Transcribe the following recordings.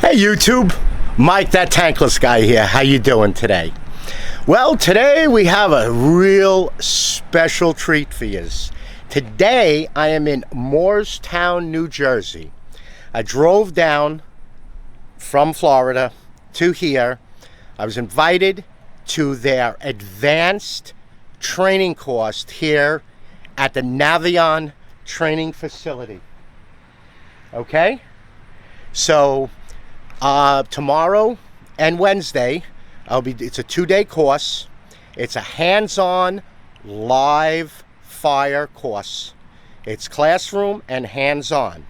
Hey YouTube, Mike that tankless guy here. How you doing today? Well, today we have a real special treat for you. Today I am in Moorestown, New Jersey. I drove down from Florida to here. I was invited to their advanced training course here at the Navien training facility. Okay? So tomorrow and Wednesday, it's a 2-day course. It's a hands-on live fire course. It's classroom and hands-on.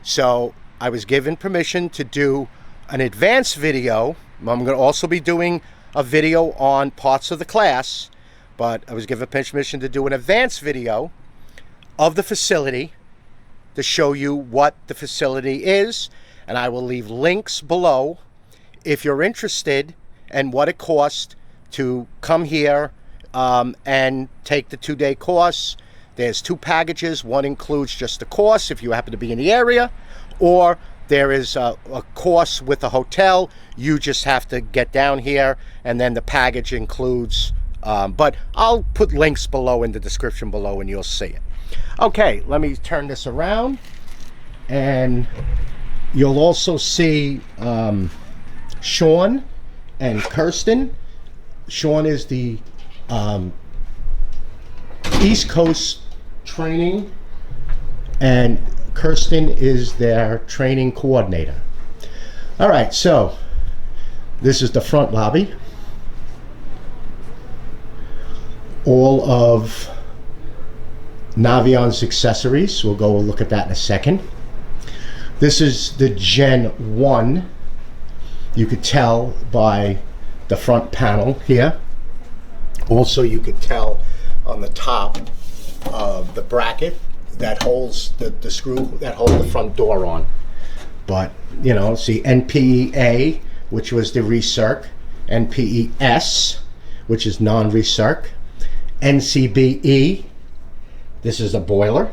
So I was given permission to do an advanced video. I'm going to also be doing a video on parts of the class, but I was given permission to do an advanced video of the facility to show you what the facility is. And I will leave links below if you're interested in what it costs to come here and take the 2-day course. There's 2 packages. One includes just the course if you happen to be in the area, or there is a course with a hotel. You just have to get down here, and then the package includes, but I'll put links below in the description below and you'll see it. Okay, let me turn this around, and you'll also see Shawn and Kirsten. Shawn is the East Coast training, and Kirsten is their training coordinator. All right, so this is the front lobby. All of Navien's accessories. We'll go look at that in a second. This is the Gen 1. You could tell by the front panel here. Also, you could tell on the top of the bracket that holds the screw that holds the front door on. But, you know, see NPEA, which was the recirc, NPES, which is non-recirc, NCBE, this is a boiler.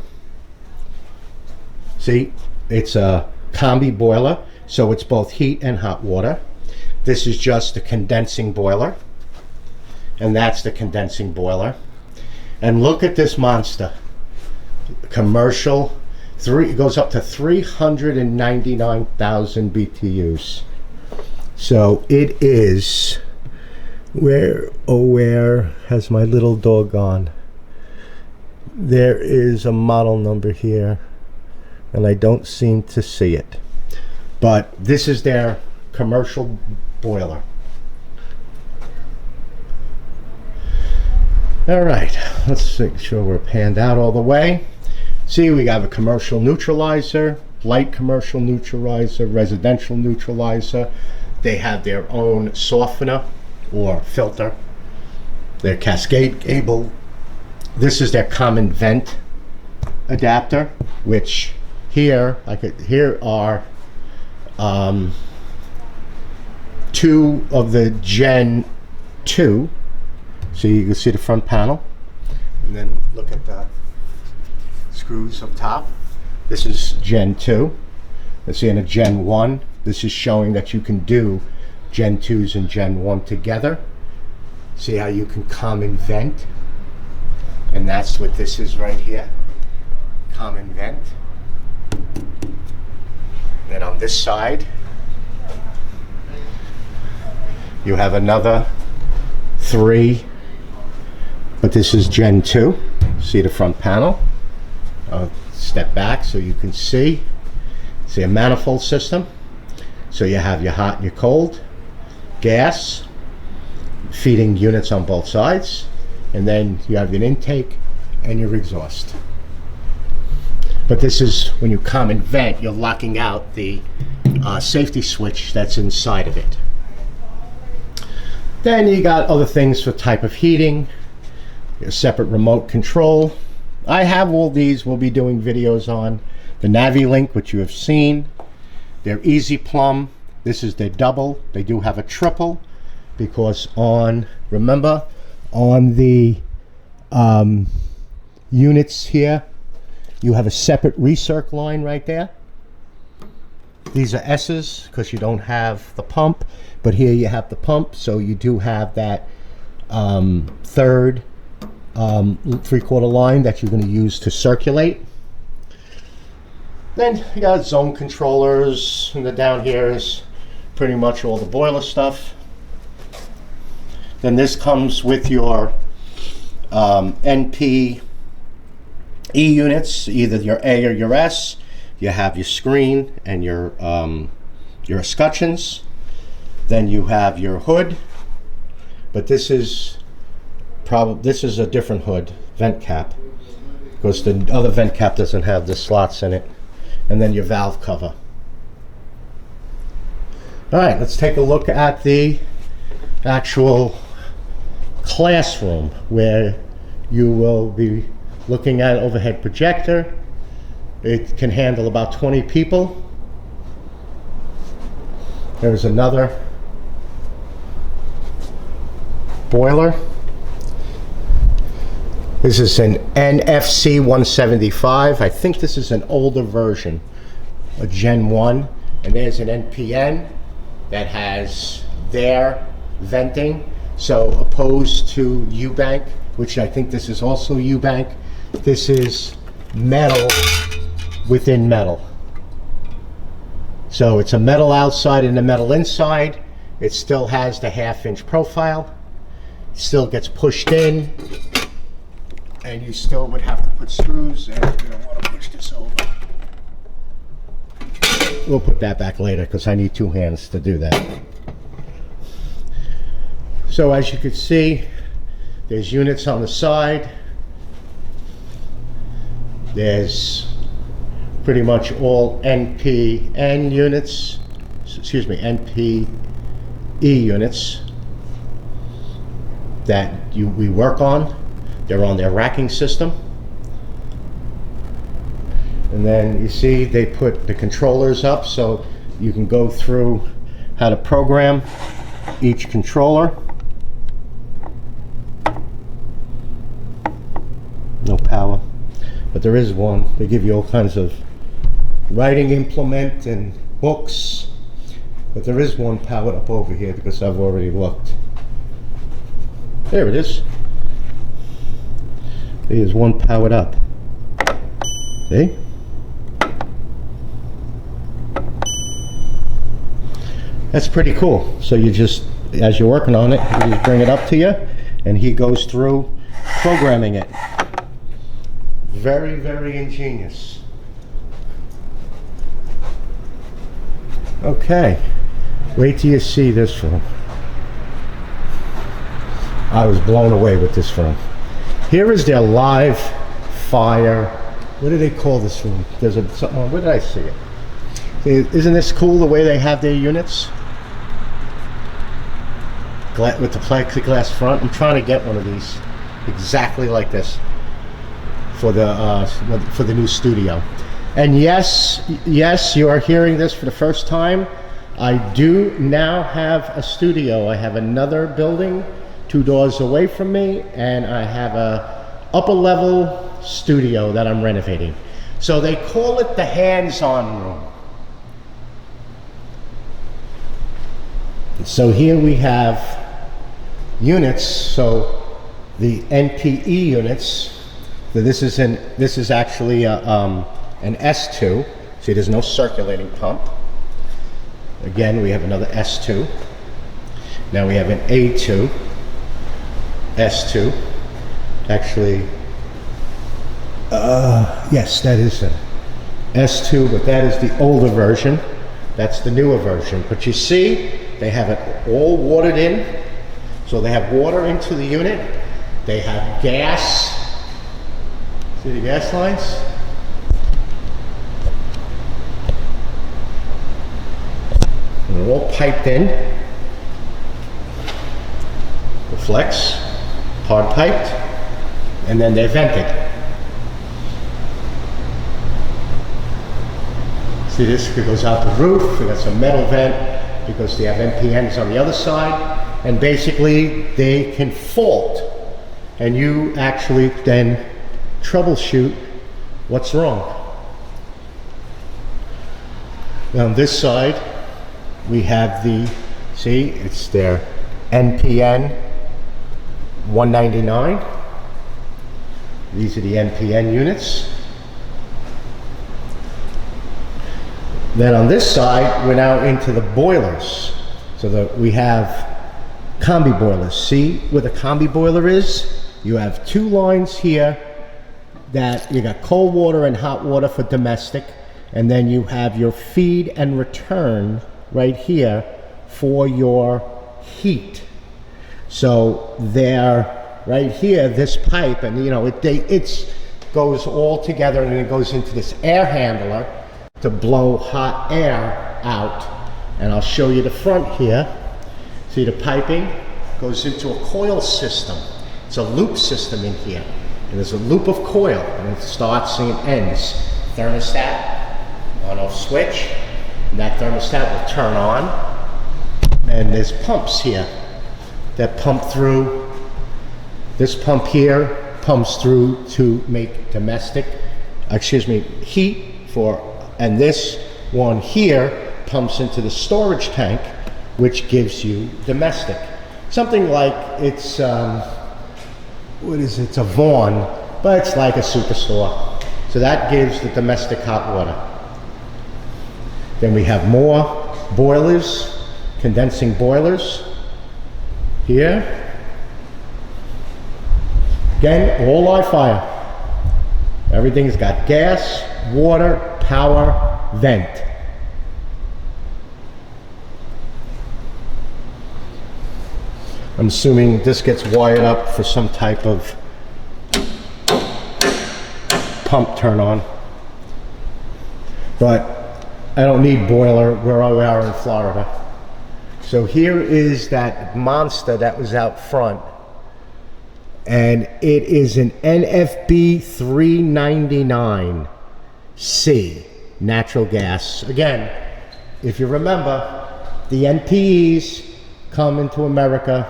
See? It's a combi boiler, so it's both heat and hot water. This is just a condensing boiler, and that's the condensing boiler. And look at this monster. Commercial, it goes up to 399,000 BTUs. So it is, where has my little dog gone? There is a model number here, and I don't seem to see it. But this is their commercial boiler. All right, let's make sure we're panned out all the way. See, we got a commercial neutralizer, light commercial neutralizer, residential neutralizer. They have their own softener or filter, their cascade cable. This is their common vent adapter, which here are 2 of the Gen 2. So you can see the front panel, and then look at the screws up top. This is Gen 2. Let's see, in a Gen 1, this is showing that you can do Gen 2s and Gen 1 together. See how you can common vent, and that's what this is right here, common vent. Then on this side, you have another 3, but this is Gen 2. See the front panel. I'll step back so you can see. See a manifold system. So you have your hot and your cold, gas, feeding units on both sides, and then you have your intake and your exhaust. But this is when you common vent, you're locking out the safety switch that's inside of it. Then you got other things for type of heating, a separate remote control. I have all these. We'll be doing videos on the Navien, which you have seen. Their Easy Plumb. This is their double. They do have a triple because remember, on the units here, you have a separate recirc line right there. These are S's because you don't have the pump, but here you have the pump, so you do have that third 3/4 line that you're going to use to circulate. Then you got zone controllers, and the down here is pretty much all the boiler stuff. Then this comes with your NP E units, either your A or your S. You have your screen and your escutcheons. Then you have your hood, but this is a different hood, vent cap, because the other vent cap doesn't have the slots in it. And then your valve cover. All right, let's take a look at the actual classroom where you will be looking at an overhead projector. It can handle about 20 people. There's another boiler. This is an NFC 175. I think this is an older version, a Gen 1. And there's an NPN that has their venting. So opposed to U-Bank, which I think this is also U-Bank, this is metal within metal. So it's a metal outside and a metal inside. It still has the 1/2-inch profile. It still gets pushed in. And you still would have to put screws, and we don't want to push this over. We'll put that back later because I need 2 hands to do that. So as you can see, there's units on the side. There's pretty much all NPN units, NPE units that we work on. They're on their racking system. And then you see they put the controllers up so you can go through how to program each controller. No power, but there is one. They give you all kinds of writing implement and books, but there is one powered up over here because I've already looked. There it is. There's one powered up. See? That's pretty cool. So you just, as you're working on it, you just bring it up to you, and he goes through programming it. Very, very ingenious. Okay, wait till you see this room. I was blown away with this room. Here is their live fire. What do they call this room? There's something. Where did I see it? Isn't this cool the way they have their units? With the plexiglass front. I'm trying to get one of these exactly like this for the new studio. And yes, you are hearing this for the first time. I do now have a studio. I have another building 2 doors away from me, and I have a upper level studio that I'm renovating. So they call it the hands-on room. So here we have units. So the NPE units. So this is actually an S2. See, there's no circulating pump. Again, we have another S2. Now we have an A2. S2, actually, yes, that is an S2, but that is the older version. That's the newer version. But you see, they have it all watered in. So they have water into the unit. They have gas. See the gas lines? And they're all piped in. The flex. Hard piped, and then they're vented. See this? It goes out the roof. We got some metal vent because they have NPNs on the other side, and basically they can fault, and you actually then troubleshoot what's wrong. On this side, we have the, see, it's their NPN 199. These are the NPN units. Then on this side, we're now into the boilers. So that we have combi boilers. See where the combi boiler is? You have two lines here that you got cold water and hot water for domestic, and then you have your feed and return right here for your heat. So there, right here, this pipe, and you know, it goes all together, and it goes into this air handler to blow hot air out. And I'll show you the front here. See the piping goes into a coil system. It's a loop system in here. And there's a loop of coil, and it starts and it ends. Thermostat, on-off switch, and that thermostat will turn on. And there's pumps here that pump through. This pump here pumps through to make domestic, heat for, and this one here pumps into the storage tank, which gives you domestic. Something like it's, what is it? It's a Vaughan, but it's like a superstore. So that gives the domestic hot water. Then we have more boilers, condensing boilers here. Again, all live fire. Everything's got gas, water, power, vent. I'm assuming this gets wired up for some type of pump turn on. But I don't need boiler where we are in Florida. So here is that monster that was out front. And it is an NFB 399C natural gas. Again, if you remember, the NPEs come into America,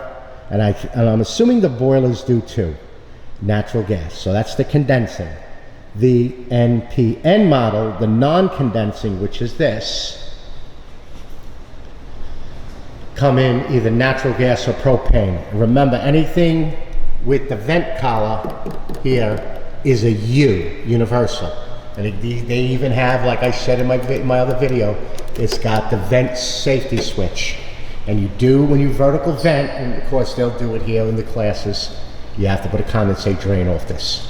and I'm assuming the boilers do too, natural gas. So that's the condensing. The NPN model, the non-condensing, which is this, come in either natural gas or propane. Remember, anything with the vent collar here is a U, universal. And they even have, like I said in my other video, it's got the vent safety switch. And you do, when you vertical vent, and of course they'll do it here in the classes, you have to put a condensate drain off this.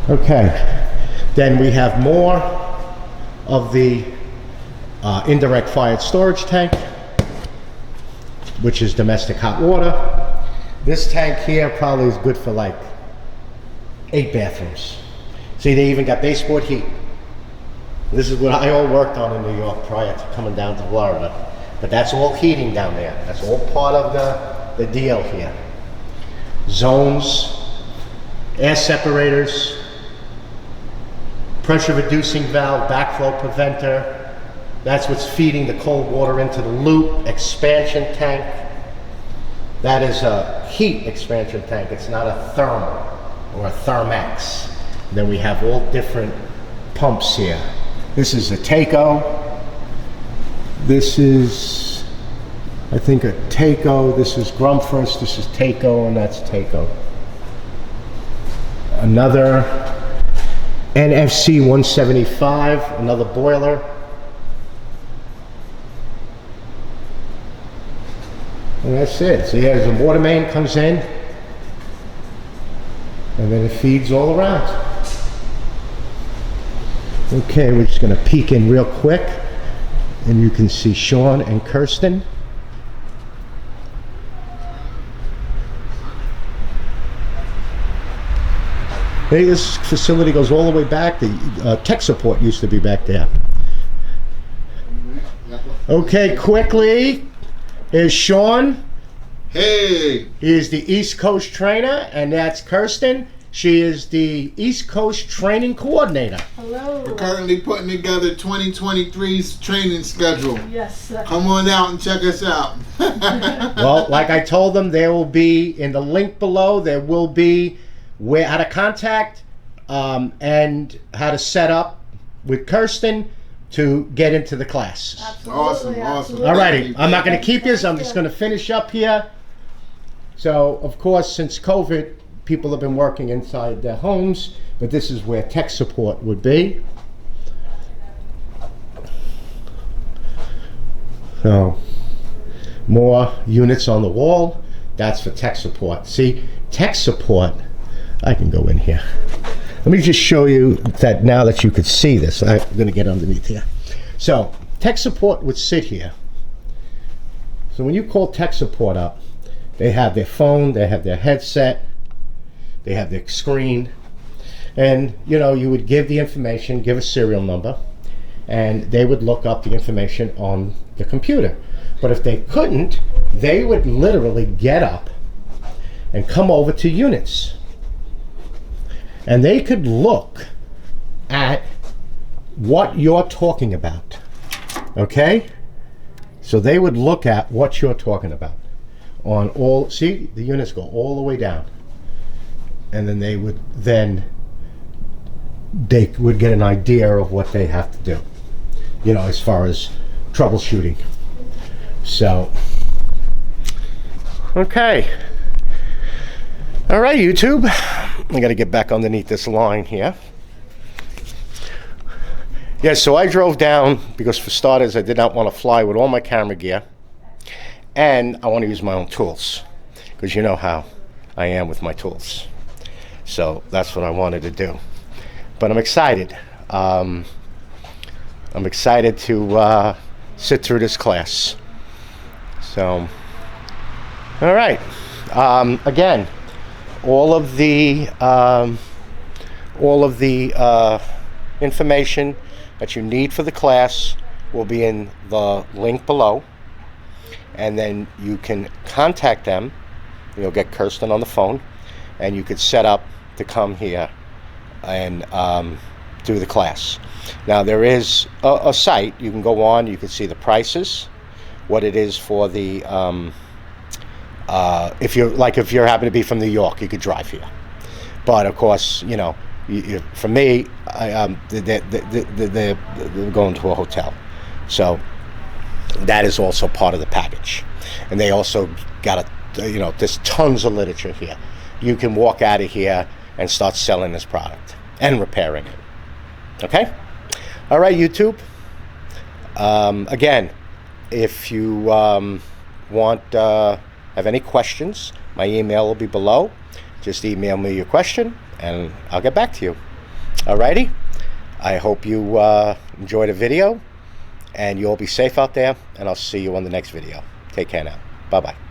Okay, then we have more of the indirect fired storage tank, which is domestic hot water. This tank here probably is good for like 8 bathrooms. See, they even got baseboard heat. This is what I all worked on in New York prior to coming down to Florida. But that's all heating down there. That's all part of the deal here. Zones, air separators, pressure reducing valve, backflow preventer. That's what's feeding the cold water into the loop. Expansion tank. That is a heat expansion tank. It's not a thermal or a Thermex. Then we have all different pumps here. This is a Taco. This is, I think, a Taco. This is Grumfors. This is Taco, and that's Taco. Another NFC 175, another boiler. And that's it. So here's the water main comes in, and then it feeds all around. Okay, we're just going to peek in real quick, and you can see Shawn and Kirsten. Hey, this facility goes all the way back. The tech support used to be back there. Okay, quickly, is Shawn. Hey! He is the East Coast trainer, and that's Kirsten. She is the East Coast training coordinator. Hello. We're currently putting together 2023's training schedule. Yes, sir. Come on out and check us out. Well, like I told them, there will be, in the link below, there will be how to contact and how to set up with Kirsten to get into the class. Awesome. Alrighty, I'm not going to keep you, so I'm just going to finish up here. So, of course, since COVID, people have been working inside their homes, but this is where tech support would be. So, more units on the wall. That's for tech support. See, tech support, I can go in here. Let me just show you that now that you could see this. I'm going to get underneath here. So, tech support would sit here. So when you call tech support up, they have their phone, they have their headset, they have their screen, and you know, you would give the information, give a serial number, and they would look up the information on the computer. But if they couldn't, they would literally get up and come over to units. And they could look at what you're talking about. Okay? So they would look at what you're talking about. On all, see, the units go all the way down. And then they would get an idea of what they have to do. You know, as far as troubleshooting. So, okay. All right, YouTube. I got to get back underneath this line here. Yeah, so I drove down because, for starters, I did not want to fly with all my camera gear. And I want to use my own tools. Because you know how I am with my tools. So that's what I wanted to do. But I'm excited. I'm excited to sit through this class. So, all right. Again, all of the information that you need for the class will be in the link below, and then you can contact them. You'll get Kirsten on the phone, and you could set up to come here and do the class. Now there is a site you can go on. You can see the prices, what it is for the if you're happen to be from New York, you could drive here. But of course, you know, for me, they're going to a hotel, so that is also part of the package. And they also got there's tons of literature here. You can walk out of here and start selling this product and repairing it. Okay? All right, YouTube. Again, if you have any questions, my email will be below. Just email me your question and I'll get back to you. Alrighty? I hope you enjoyed the video, and you'll be safe out there, and I'll see you on the next video. Take care now. Bye-bye.